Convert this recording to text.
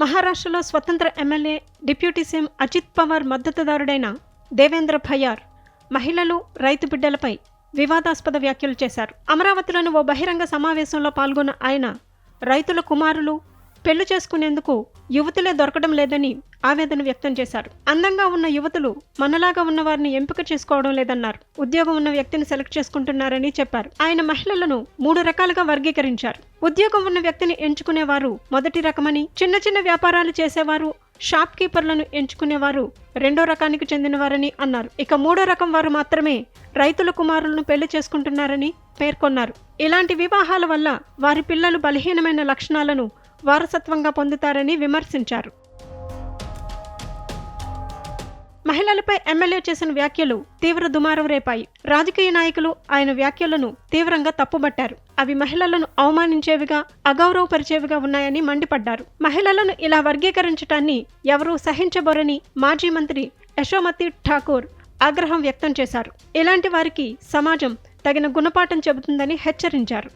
మహారాష్ట్రలో స్వతంత్ర MLA deputy CM Ajit Pawar మద్దతుదారుడైన దేవేంద్ర భయార్ మహిళలు, రైతు బిడ్డలపై వివాదాస్పద వ్యాఖ్యలు చేశారు. అమరావతిలోని ఓ బహిరంగ సమావేశంలో పాల్గొన్న ఆయన రైతుల కుమారులు పెళ్లి చేసుకునేందుకు యువతులే దొరకడం లేదని ఆవేదన వ్యక్తం చేశారు. అందంగా ఉన్న యువతులు మనలాగా ఉన్న వారిని ఎంపిక చేసుకోవడం లేదన్నారు. ఉద్యోగం ఉన్న వ్యక్తిని సెలెక్ట్ చేసుకుంటున్నారని చెప్పారు. ఆయన మహిళలను 3 రకాలుగా వర్గీకరించారు. ఉద్యోగం ఉన్న వ్యక్తిని ఎంచుకునేవారు మొదటి రకమని, చిన్న చిన్న వ్యాపారాలు చేసేవారు, షాప్ కీపర్లను ఎంచుకునేవారు రెండో రకానికి చెందినవారని అన్నారు. ఇక 3వ రకం వారు మాత్రమే రైతుల కుమారులను పెళ్లి చేసుకుంటున్నారని పేర్కొన్నారు. ఇలాంటి వివాహాల వల్ల వారి పిల్లలు బలహీనమైన లక్షణాలను వారసత్వంగా పొందుతారని విమర్శించారు. మహిళలపై ఎమ్మెల్యే చేసిన వ్యాఖ్యలు తీవ్ర దుమారం రేపాయి. రాజకీయ నాయకులు ఆయన వ్యాఖ్యలను తీవ్రంగా తప్పుబట్టారు. అవి మహిళలను అవమానించేవిగా, అగౌరవపరిచేవిగా ఉన్నాయని మండిపడ్డారు. మహిళలను ఇలా వర్గీకరించడాన్ని ఎవరూ సహించబోరని మాజీ మంత్రి యశోమతి ఠాకూర్ ఆగ్రహం వ్యక్తం చేశారు. ఇలాంటి వారికి సమాజం తగిన గుణపాఠం చెబుతుందని హెచ్చరించారు.